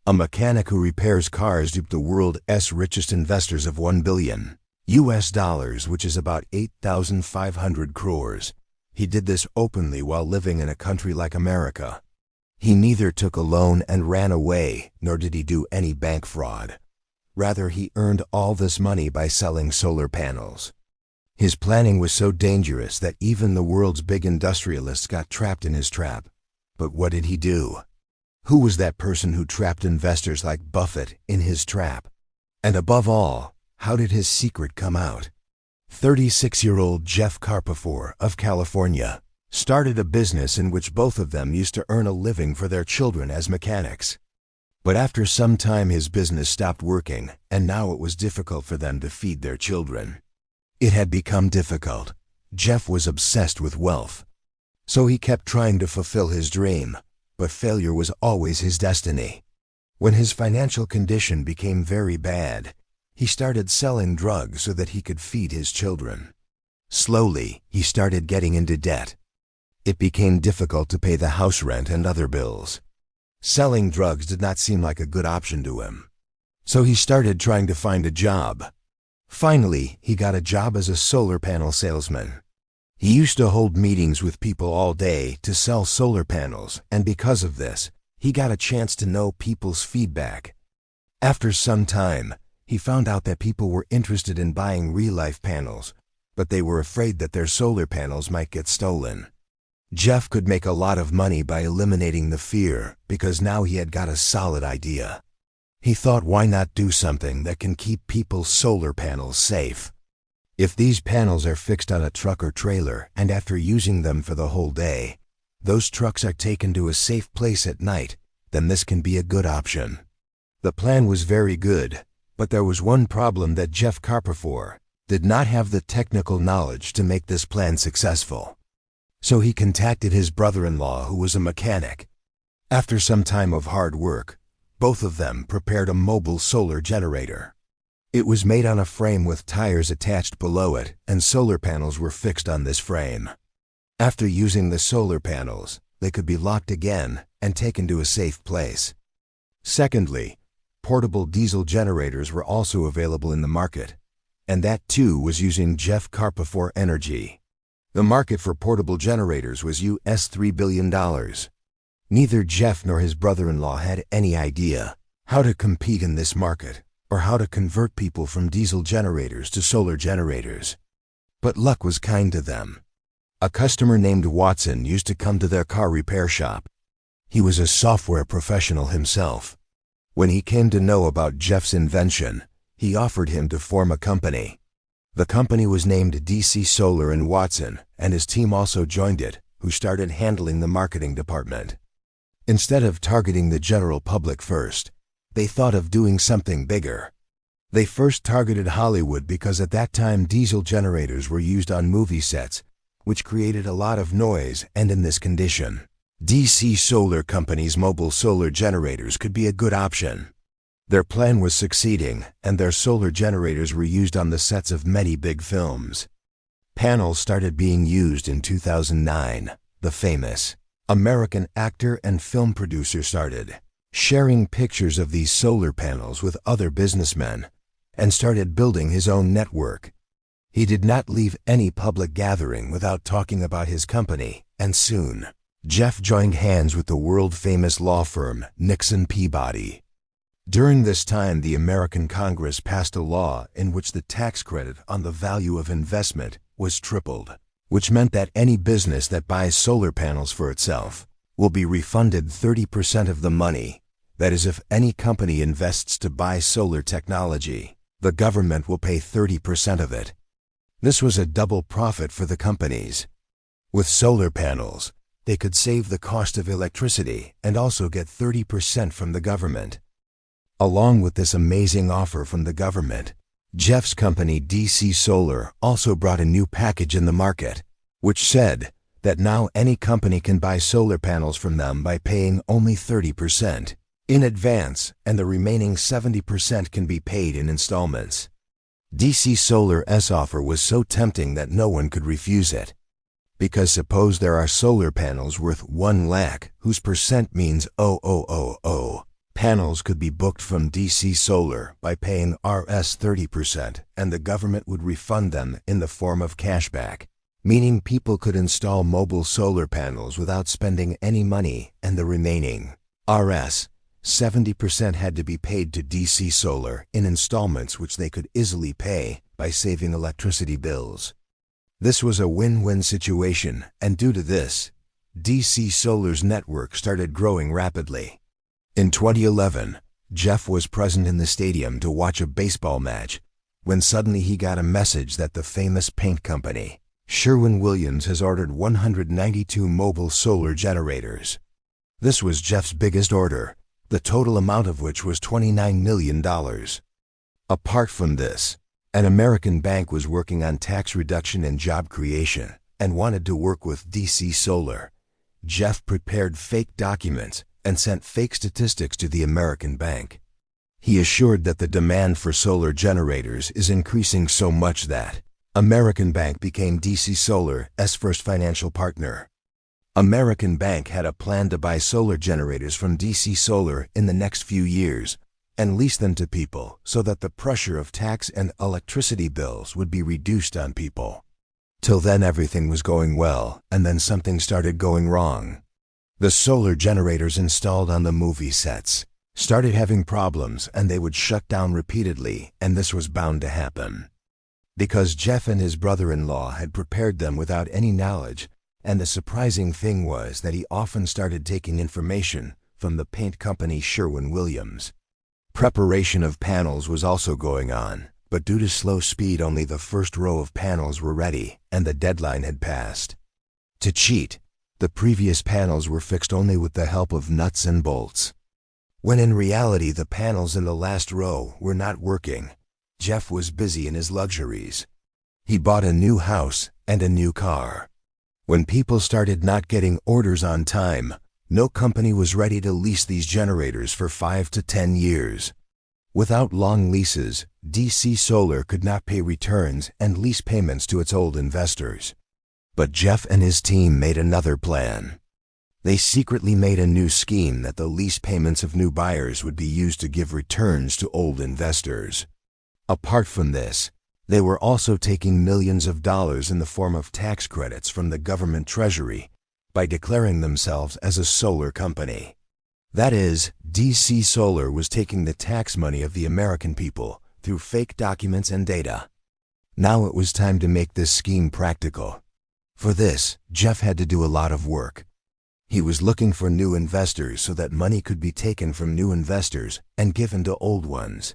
A mechanic who repairs cars duped the world's richest investors of $1 billion US dollars, which is about 8,500 crores. He did this openly while living in a country like America. He neither took a loan and ran away, nor did he do any bank fraud. Rather, he earned all this money by selling solar panels. His planning was so dangerous that even the world's big industrialists got trapped in his trap. But what did he do? Who was that person who trapped investors like Buffett in his trap? And above all, how did his secret come out? 36-year-old Jeff Carpenter of California started a business in which both of them used to earn a living for their children as mechanics. But after some time his business stopped working, and now it was difficult for them to feed their children. It had become difficult. Jeff was obsessed with wealth. So he kept trying to fulfill his dream, but failure was always his destiny. When his financial condition became very bad, he started selling drugs so that he could feed his children. Slowly, he started getting into debt. It became difficult to pay the house rent and other bills. Selling drugs did not seem like a good option to him. So he started trying to find a job. Finally, he got a job as a solar panel salesman. He used to hold meetings with people all day to sell solar panels, and because of this, he got a chance to know people's feedback. After some time, he found out that people were interested in buying real-life panels, but they were afraid that their solar panels might get stolen. Jeff could make a lot of money by eliminating the fear because now he had got a solid idea. He thought, why not do something that can keep people's solar panels safe? If these panels are fixed on a truck or trailer and after using them for the whole day, those trucks are taken to a safe place at night, then this can be a good option. The plan was very good, but there was one problem: that Jeff Carpenter did not have the technical knowledge to make this plan successful. So he contacted his brother-in-law, who was a mechanic. After some time of hard work, both of them prepared a mobile solar generator. It was made on a frame with tires attached below it, and solar panels were fixed on this frame. After using the solar panels, they could be locked again and taken to a safe place. Secondly, portable diesel generators were also available in the market, and that too was using Jeff Carpenter energy. The market for portable generators was US $3 billion. Neither Jeff nor his brother-in-law had any idea how to compete in this market, or how to convert people from diesel generators to solar generators. But luck was kind to them. A customer named Watson used to come to their car repair shop. He was a software professional himself. When he came to know about Jeff's invention, he offered him to form a company. The company was named DC Solar, and Watson and his team also joined it, who started handling the marketing department. Instead of targeting the general public first, they thought of doing something bigger. They first targeted Hollywood because at that time diesel generators were used on movie sets, which created a lot of noise, and in this condition, DC Solar Company's mobile solar generators could be a good option. Their plan was succeeding, and their solar generators were used on the sets of many big films. Panels started being used in 2009. The famous American actor and film producer started sharing pictures of these solar panels with other businessmen and started building his own network. He did not leave any public gathering without talking about his company, and soon, Jeff joined hands with the world-famous law firm Nixon Peabody. During this time, the American Congress passed a law in which the tax credit on the value of investment was tripled, which meant that any business that buys solar panels for itself will be refunded 30% of the money. That is, if any company invests to buy solar technology, the government will pay 30% of it. This was a double profit for the companies. With solar panels, they could save the cost of electricity and also get 30% from the government. Along with this amazing offer from the government, Jeff's company DC Solar also brought a new package in the market, which said that now any company can buy solar panels from them by paying only 30% in advance, and the remaining 70% can be paid in installments. DC Solar's offer was so tempting that no one could refuse it. Because suppose there are solar panels worth 1 lakh, whose percent means 0.000 Panels could be booked from DC Solar by paying Rs 30%, and the government would refund them in the form of cashback, meaning people could install mobile solar panels without spending any money, and the remaining Rs 70% had to be paid to DC Solar in installments which they could easily pay by saving electricity bills. This was a win-win situation, and due to this, DC Solar's network started growing rapidly. In 2011, Jeff was present in the stadium to watch a baseball match when suddenly he got a message that the famous paint company, Sherwin-Williams, has ordered 192 mobile solar generators. This was Jeff's biggest order, the total amount of which was $29 million. Apart from this, an American bank was working on tax reduction and job creation and wanted to work with DC Solar. Jeff prepared fake documents and sent fake statistics to the American bank. He assured that the demand for solar generators is increasing so much that American Bank became DC Solar's first financial partner. American Bank had a plan to buy solar generators from DC Solar in the next few years and lease them to people so that the pressure of tax and electricity bills would be reduced on people. Till then everything was going well, and then something started going wrong. The solar generators installed on the movie sets started having problems, and they would shut down repeatedly, and this was bound to happen because Jeff and his brother-in-law had prepared them without any knowledge, and the surprising thing was that he often started taking information from the paint company Sherwin-Williams. Preparation of panels was also going on, but due to slow speed only the first row of panels were ready, and the deadline had passed. To cheat, the previous panels were fixed only with the help of nuts and bolts, when in reality the panels in the last row were not working. Jeff was busy in his luxuries. He bought a new house and a new car. When people started not getting orders on time, no company was ready to lease these generators for 5 to 10 years. Without long leases, DC Solar could not pay returns and lease payments to its old investors. But Jeff and his team made another plan. They secretly made a new scheme that the lease payments of new buyers would be used to give returns to old investors. Apart from this, they were also taking millions of dollars in the form of tax credits from the government treasury by declaring themselves as a solar company. That is, DC Solar was taking the tax money of the American people through fake documents and data. Now it was time to make this scheme practical. For this, Jeff had to do a lot of work. He was looking for new investors so that money could be taken from new investors and given to old ones.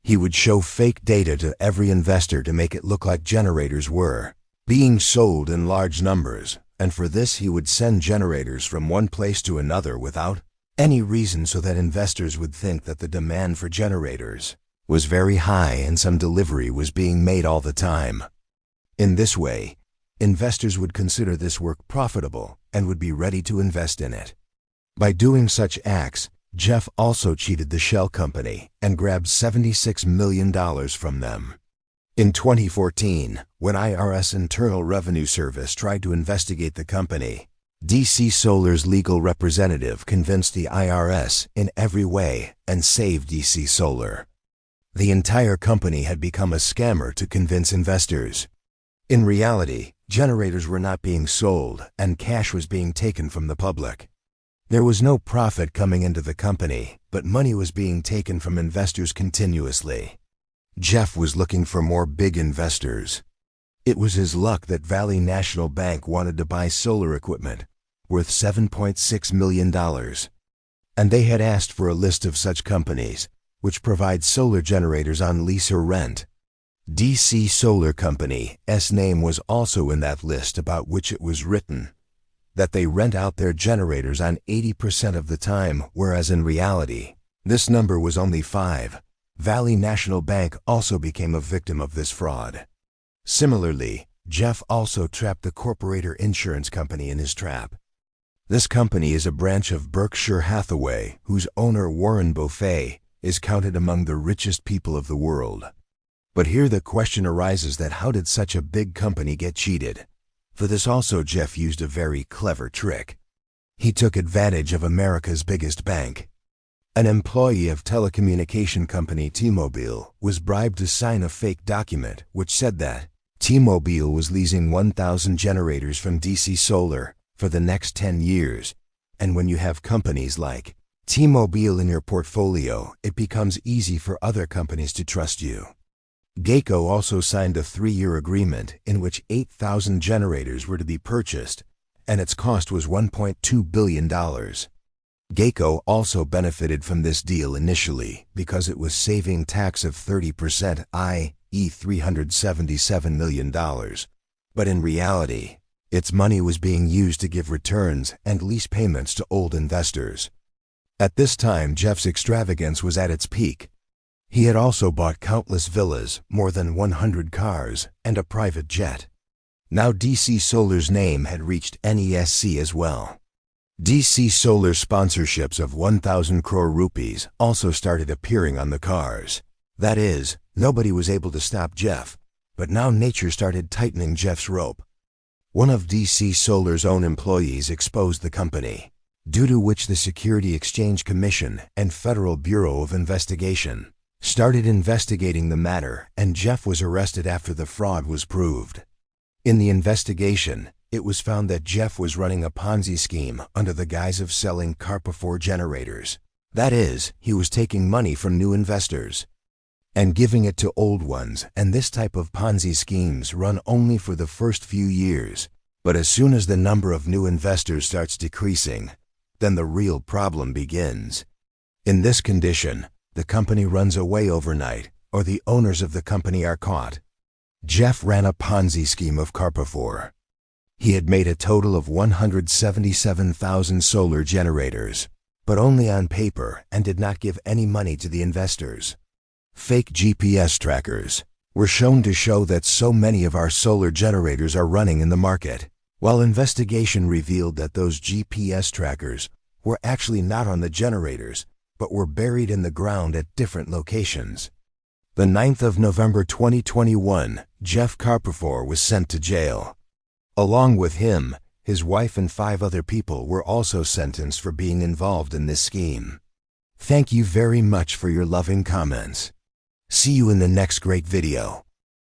He would show fake data to every investor to make it look like generators were being sold in large numbers, and for this he would send generators from one place to another without any reason so that investors would think that the demand for generators was very high and some delivery was being made all the time. In this way, investors would consider this work profitable and would be ready to invest in it. By doing such acts, Jeff also cheated the shell company and grabbed $76 million from them. In 2014, when IRS Internal Revenue Service tried to investigate the company, DC Solar's legal representative convinced the IRS in every way and saved DC Solar. The entire company had become a scammer to convince investors. In reality, generators were not being sold and cash was being taken from the public. There was no profit coming into the company, but money was being taken from investors continuously. Jeff was looking for more big investors. It was his luck that Valley National Bank wanted to buy solar equipment worth $7.6 million. And they had asked for a list of such companies which provide solar generators on lease or rent. DC Solar Company's name was also in that list, about which it was written that they rent out their generators on 80% of the time, whereas in reality, this number was only 5. Valley National Bank also became a victim of this fraud. Similarly, Jeff also trapped the Corporator Insurance Company in his trap. This company is a branch of Berkshire Hathaway, whose owner Warren Buffett is counted among the richest people of the world. But here the question arises that how did such a big company get cheated? For this also Jeff used a very clever trick. He took advantage of America's biggest bank. An employee of telecommunication company T-Mobile was bribed to sign a fake document which said that T-Mobile was leasing 1,000 generators from DC Solar for the next 10 years. And when you have companies like T-Mobile in your portfolio, it becomes easy for other companies to trust you. Geico also signed a 3-year agreement in which 8,000 generators were to be purchased, and its cost was $1.2 billion. Geico also benefited from this deal initially because it was saving tax of 30%, i.e. $377 million. But in reality, its money was being used to give returns and lease payments to old investors. At this time, Jeff's extravagance was at its peak. He had also bought countless villas, more than 100 cars, and a private jet. Now DC Solar's name had reached NESC as well. DC Solar sponsorships of 1,000 crore rupees also started appearing on the cars. That is, nobody was able to stop Jeff, but now nature started tightening Jeff's rope. One of DC Solar's own employees exposed the company, due to which the Security Exchange Commission and Federal Bureau of Investigation started investigating the matter, and Jeff was arrested after the fraud was proved. In the investigation, it was found that Jeff was running a Ponzi scheme under the guise of selling Carpa-4 generators. That is, he was taking money from new investors and giving it to old ones, and this type of Ponzi schemes run only for the first few years. But as soon as the number of new investors starts decreasing, then the real problem begins. In this condition, the company runs away overnight, or the owners of the company are caught. Jeff ran a Ponzi scheme of Carpa-4. He had made a total of 177,000 solar generators, but only on paper, and did not give any money to the investors. Fake GPS trackers were shown to show that so many of our solar generators are running in the market, while investigation revealed that those GPS trackers were actually not on the generators, but were buried in the ground at different locations. The 9th of November 2021, Jeff Carpa-4 was sent to jail. Along with him, his wife and 5 other people were also sentenced for being involved in this scheme. Thank you very much for your loving comments. See you in the next great video.